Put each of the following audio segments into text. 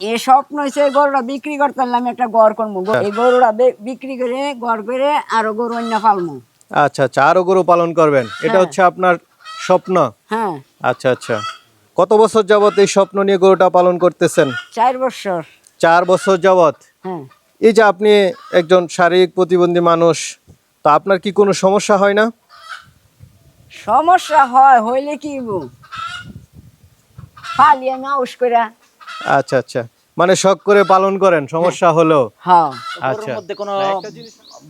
এই স্বপ্ন হচ্ছে গরুটা বিক্রি করতে আমি একটা গড় করবো, এই গরুটা বিক্রি করে গড় করে আরো গরু অন্য পালবো। আচ্ছা আচ্ছা, আরো গরু পালন করবেন, এটা হচ্ছে আপনার স্বপ্ন। হ্যাঁ। আচ্ছা আচ্ছা, কত বছর যাবত এই স্বপ্ন নিয়ে গরুটা পালন করতেছেন? 4 বছর। 4 বছর যাবত। হ্যাঁ। এই যে আপনি একজন শারীরিক প্রতিবন্ধী মানুষ, তো আপনার কি কোনো সমস্যা হয় না? সমস্যা হইলে কি পালিয়ে না উস করে। আচ্ছা আচ্ছা, মানে শখ করে পালন করেন, সমস্যা হলেও। হ্যাঁ। গরুর মধ্যে কোনো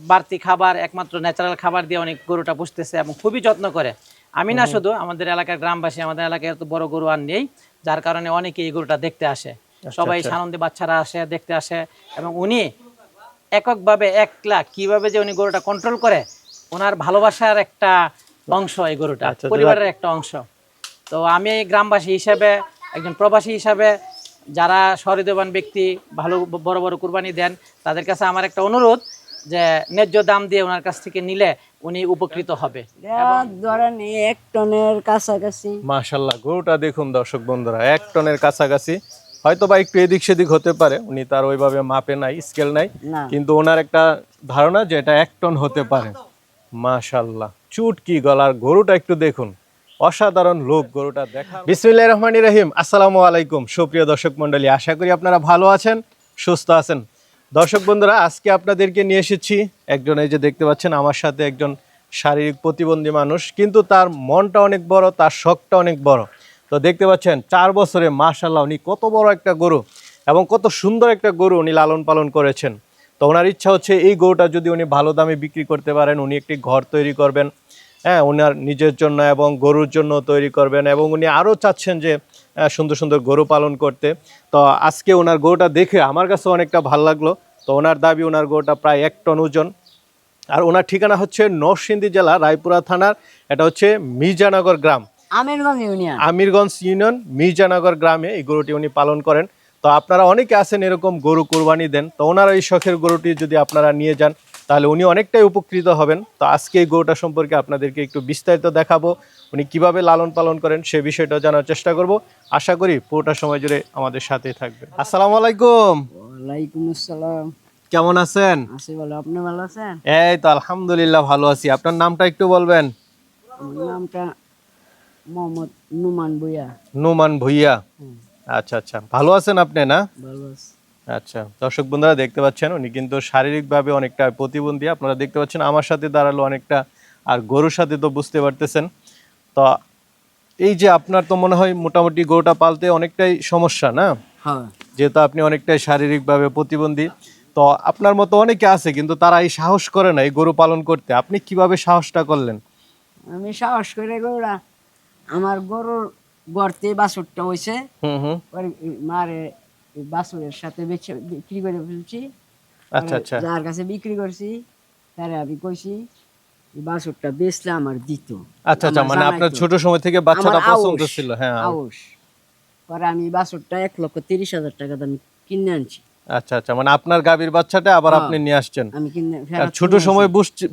বাড়তি খাবার, একমাত্র ন্যাচারাল খাবার দিয়ে অনেক গরুটা পুষতেছে এবং খুবই যত্ন করে। আমি না, শুধু আমাদের এলাকার গ্রামবাসী, আমাদের এলাকায় এত বড় গরু আর নেই, যার কারণে অনেকে এই গরুটা দেখতে আসে। সবাই সানন্দে বাচ্চারা আসে, দেখতে আসে। এবং উনি এককভাবে একলা কিভাবে যে উনি গরুটা কন্ট্রোল করে, ওনার ভালোবাসার একটা অংশ এই গরুটা, পরিবারের একটা অংশ। তো আমি গ্রামবাসী হিসাবে, একজন প্রবাসী হিসাবে, যারা সহৃদয়বান ব্যক্তি ভালো বড় বড় কুরবানি দেন, তাদের কাছে আমার একটা অনুরোধ যে ন্যায্য দাম দিয়ে ওনার কাছ থেকে নিলে উনি উপকৃত হবে। ধরেন 1 টনের কাছাকাছি। মাশাআল্লাহ, গরুটা দেখুন দর্শক বন্ধুরা, 1 টনের কাছাকাছি। হয়তো বা একটু এদিক সেদিক হতে পারে, উনি তার ওইভাবে মাপে নাই, স্কেল নাই, কিন্তু ওনার একটা ধারণা যে এটা 1 টন হতে পারে। মাশাআল্লাহ, চুটকি গলার গরুটা একটু দেখুন, অসাধারণ লোক গরুটা দেখা। বিসমিল্লাহির রহমানির রহিম। আসসালামু আলাইকুম সুপ্রিয় দর্শক মণ্ডলী, আশা করি আপনারা ভালো আছেন, সুস্থ আছেন। দর্শক বন্ধুরা, আজকে আপনাদেরকে নিয়ে এসেছি একজন, এই যে দেখতে পাচ্ছেন আমার সাথে, একজন শারীরিক প্রতিবন্ধী মানুষ, কিন্তু তার মনটা অনেক বড়, তার শখটা অনেক বড়। তো দেখতে পাচ্ছেন 4 বছরে মাশাআল্লাহ উনি কত বড় একটা গরু এবং কত সুন্দর একটা গরু উনি লালন পালন করেছেন। তো ওনার ইচ্ছা হচ্ছে এই গরুটা যদি উনি ভালো দামে বিক্রি করতে পারেন, উনি একটি ঘর তৈরি করবেন, হ্যাঁ, ওনার নিজের জন্য এবং গরুর জন্য তৈরি করবেন, এবং উনি আরও চাচ্ছেন যে সুন্দর সুন্দর গরু পালন করতে। তো আজকে ওনার গরুটা দেখে আমার কাছে অনেকটা ভালো লাগলো। তো ওনার দাবি ওনার গরুটা প্রায় 1 টন ওজন। আর ওনার ঠিকানা হচ্ছে নরসিংদী জেলা রায়পুরা থানার, এটা হচ্ছে মির্জানগর গ্রাম, আমিরগঞ্জ ইউনিয়ন মির্জানগর গ্রামে এই গরুটি উনি পালন করেন। তো আপনারা অনেকে আছেন এরকম গরু কোরবানি দেন, তো ওনারা এই শখের গরুটি যদি আপনারা নিয়ে যান তাহলে উনি অনেকটাই উপকৃত হবেন। তো আজকে এই গরুটা সম্পর্কে আপনাদেরকে একটু বিস্তারিত দেখাবো, উনি কিভাবে লালন পালন করেন সে বিষয়টা জানার চেষ্টা করব। আশা করি পুরোটা সময় জুড়ে আমাদের সাথেই থাকবেন। আসসালামু আলাইকুম। ওয়ালাইকুম আসসালাম। কেমন আছেন? আছি ভালো, আপনি ভালো আছেন? এই তো আলহামদুলিল্লাহ ভালো আছি। আপনার নামটা একটু বলবেন? আমার নামটা মোহাম্মদ নুমান ভুইয়া। নুমান ভুইয়া। আচ্ছা আচ্ছা, ভালো আছেন আপনি? না, ভালো আছি। আচ্ছা, দর্শক বন্ধুরা দেখতে পাচ্ছেন উনি কিন্তু শারীরিকভাবে অনেকটা প্রতিবন্ধী, আপনারা দেখতে পাচ্ছেন আমার সাথে দাঁড়ালো অনেকটা, আর গরুর সাথে তো বুঝতে পারতেছেন। তো এই যে আপনার তো মনে হয় মোটামুটি গরুটা পালতে অনেকটাই সমস্যা, না? হ্যাঁ। যেহেতু আপনি অনেকটাই শারীরিকভাবে প্রতিবন্ধী, তো আপনার মতো অনেকে আছে কিন্তু তারা এই সাহস করে না এই গরু পালন করতে, আপনি কিভাবে সাহসটা করলেন? আমি সাহস করে গরুরা, আমার গরুর গর্তে বাছুরটা হয়েছে, মারে বাছুরের সাথে বিক্রি করে ফেলছি। আচ্ছা আচ্ছা, যার কাছে বিক্রি করছি তারে আমি কইছি বাছুরটা বেচলে আমার দিত। আচ্ছা আচ্ছা, মানে আপনার ছোট সময় থেকে বাচ্চাটা পছন্দ ছিল? হ্যাঁ, আউশ পরে আমি বাছুরটা 1,30,000 টাকা দাম কিনে আনছি। আচ্ছা আচ্ছা, মানে আপনার গাভীর বাচ্চাটা আবার আপনি নিয়ে আসছেন। আমি কিনে ছোট সময়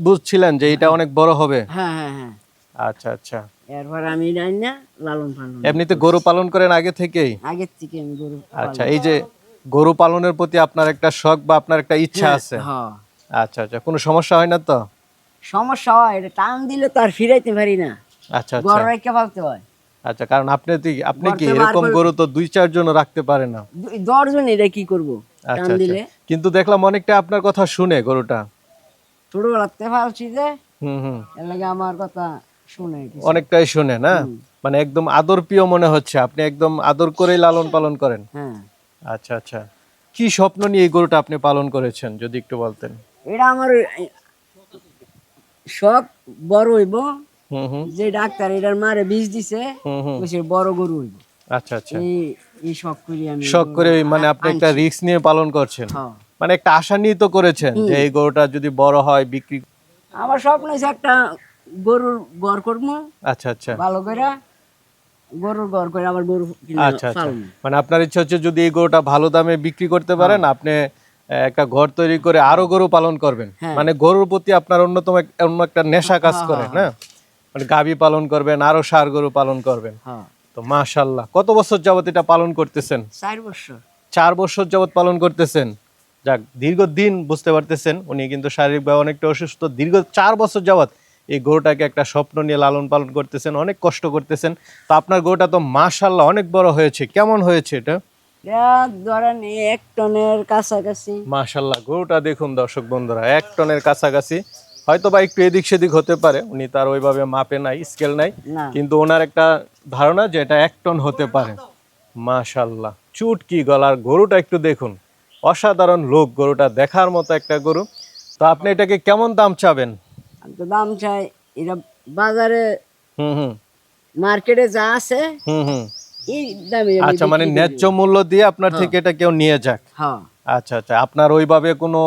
বুঝছিলেন যে এটা অনেক বড় হবে? হ্যাঁ হ্যাঁ হ্যাঁ। আচ্ছা আচ্ছা, এরপর আমি না লালন পালন। এমনিতে গরু পালন করেন আগে থেকেই? আগে থেকে আমি গরু। আচ্ছা, এই যে গরু পালনের প্রতি আপনার একটা শখ বা আপনার একটা ইচ্ছা আছে? হ্যাঁ। আচ্ছা আচ্ছা, কোনো সমস্যা হয় না তো? সমস্যা হয়, এটা টান দিলে তো আর ফিরাইতে পারি না। আচ্ছা আচ্ছা, গরু রেখে পালতে হয়। আচ্ছা, কারণ আপনি কি এরকম গরু তো 2-4 জন রাখতে পারে না? 10 জন এটা কি করব টান আচ্ছা দিলে? আচ্ছা, কিন্তু দেখলাম অনেকটা আপনার কথা শুনে গরুটা। ছোটবেলাতে পালছি যে, হুম, এর লাগে আমার কথা শুনে অনেকটাই শুনে না, মানে একদম আদর প্রিয় মনে হচ্ছে, আপনি একদম আদর করেই লালন পালন করেন। হ্যাঁ। আচ্ছা আচ্ছা, কি স্বপ্ন নিয়ে এই গরুটা আপনি পালন করেছেন যদি একটু বলতেন? এটা আমার সব বড় হইব, যে ডাক্তার এটার মারে বীজ দিছে ওই বড় গরু হইব। আচ্ছা আচ্ছা, এই শখ করি আমি, শখ করে, মানে আপনি একটা রিস্ক নিয়ে পালন করছেন, মানে একটা আশা নিয়ে তো করেছেন যে এই গরুটা যদি বড় হয় বিক্রি। আমার স্বপ্ন হচ্ছে একটা গরুর ঘর করবো। আচ্ছা আচ্ছা, ভালো করে গরুর ঘর করে আবার গরু। আচ্ছা আচ্ছা, মানে আপনার ইচ্ছা হচ্ছে যদি এই গরুটা ভালো দামে বিক্রি করতে পারেন, আপনি একটা ঘর তৈরি করে আরো গরু পালন করবেন। মানে গরুর প্রতি আপনার অন্যতম অন্য একটা নেশা কাজ করে, না? মানে গাভী পালন করবেন, আরো ষাঁড় গরু পালন করবেন। তো মাশাআল্লাহ, কত বছর যাবত এটা পালন করতেছেন? 4 বছর। 4 বছর যাবত পালন করতেছেন। যাক, দীর্ঘদিন বুঝতে পারতেছেন উনি কিন্তু শারীরিকভাবে অনেকটা অসুস্থ। দীর্ঘ 4 বছর যাবত এই গরুটাকে একটা স্বপ্ন নিয়ে লালন পালন করতেছেন, অনেক কষ্ট করতেছেন। তো আপনার গরুটা তো মাশাআল্লাহ অনেক বড় হয়েছে। কেমন হয়েছে এটা? এটা ধরেন 1 টনের কাছাকাছি। মাশাআল্লাহ, গরুটা দেখুন দর্শক বন্ধুরা, 1 টনের কাছাকাছি। হয়তো বা একটু এদিক সেদিক হতে পারে, উনি তার ওইভাবে মাপে নাই, স্কেল নাই, না কিন্তু ওনার একটা ধারণা যে এটা 1 টন হতে পারে। মাশাআল্লাহ, চুটকি গলার গরুটা একটু দেখুন, অসাধারণ লোক, গরুটা দেখার মতো একটা গরু। তো আপনি এটাকে কেমন দাম চাবেন? আমি তো দাম চাই, এটা বাজারে হুম হুম মার্কেটে যা আছে হুম হুম এই দামে আমি আচ্ছা, মানে বিক্রি করি। ন্যায্য মূল্য দিয়ে আপনার থেকে এটা কেউ নিয়ে যাক। হ্যাঁ, আচ্ছা আচ্ছা, আপনার ওইভাবে কোনো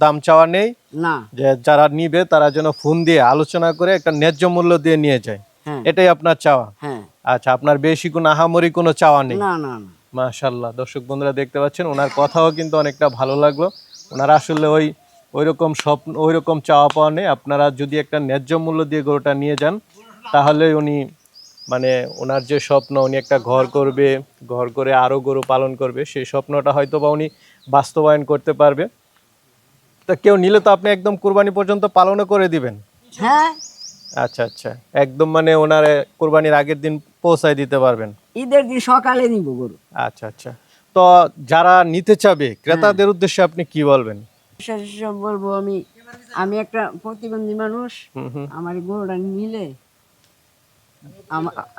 দাম চাওয়া নেই, না, যে যারা নিবে তারা যেন ফোন দিয়ে আলোচনা করে একটা ন্যায্য মূল্য দিয়ে নিয়ে যায়, হ্যাঁ এটাই আপনার চাওয়া? হ্যাঁ, আচ্ছা, আপনার বেশি কোনো আহামরি কোনো চাওয়া নেই? না না না, মাশাআল্লাহ, দর্শক বন্ধুরা দেখতে পাচ্ছেন ওনার কথাও কিন্তু অনেকটা ভালো লাগলো। ওনার আসলে ওইরকম স্বপ্ন, ওইরকম চাওয়া পাওয়া নেই। আপনারা যদি একটা ন্যায্য মূল্য দিয়ে গরুটা নিয়ে যান, তাহলে উনি মানে ওনার যে স্বপ্ন, উনি একটা ঘর করবে, ঘর করে আরো গরু পালন করবে, সেই স্বপ্নটা হয়তো বা উনি বাস্তবায়ন করতে পারবে। তা কেউ নিলে তো আপনি একদম কুরবানি পর্যন্ত পালনও করে দিবেন? হ্যাঁ, আচ্ছা আচ্ছা, একদম মানে ওনার কুরবানির আগের দিন পৌঁছায় দিতে পারবেন? ঈদের দিন সকালে নিব গরু। আচ্ছা আচ্ছা, তো যারা নিতে চাবে ক্রেতাদের উদ্দেশ্যে আপনি কি বলবেন? বিশেষ বলবো আমি, আমি একটা প্রতিবন্ধী মানুষ, হুম হুম, আমার এই গরুটা নিলে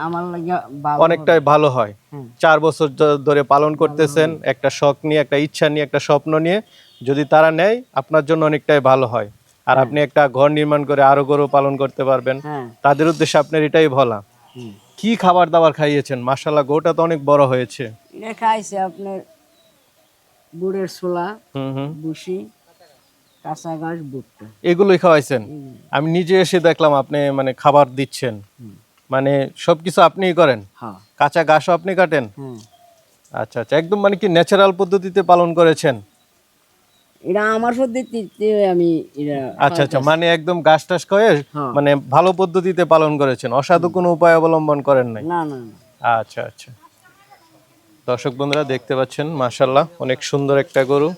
আমার লাগে ভালো হবে। অনেকটাই ভালো হয়। হুম। 4 বছর ধরে পালন করতেছেন, একটা শখ নিয়ে, একটা ইচ্ছা নিয়ে, একটা স্বপ্ন নিয়ে, যদি তারা নেয় আপনার জন্য অনেকটাই ভালো হয়। আর আপনি একটা ঘর নির্মাণ করে আরো গরু পালন করতে পারবেন। হ্যাঁ, তাদের উদ্দেশ্যে আপনার এটাই বলা। হুম। কি খাবার দাবার খাইয়েছেন? মাশাআল্লাহ, গরুটা তো অনেক বড় হয়েছে। এটা খাইছে আপনার গুড়ের ছোলা, হুম হুম, ভুসি, কাঁচা ঘাস, ভুট্টা। এগুলোই খাওয়াইছেন? আমি নিজে এসে দেখলাম আপনি মানে খাবার দিচ্ছেন, মানে সবকিছু আপনিই করেন? হ্যাঁ, কাঁচা ঘাসও আপনি কাটেন? হ্যাঁ, আচ্ছা আচ্ছা, একদম মানে কি ন্যাচারাল পদ্ধতিতে পালন করেছেন? এটা আমার পদ্ধতিতে আমি এটা আচ্ছা আচ্ছা, পালতেছি। মানে একদম ঘাস টাস খাওয়ে হ্যাঁ। মানে ভালো পদ্ধতিতে পালন করেছেন, অসাধু কোনো উপায় অবলম্বন করেন নাই? না না না, আচ্ছা আচ্ছা, দর্শক বন্ধুরা দেখতে পাচ্ছেন মাশাআল্লাহ অনেক সুন্দর একটা গরু।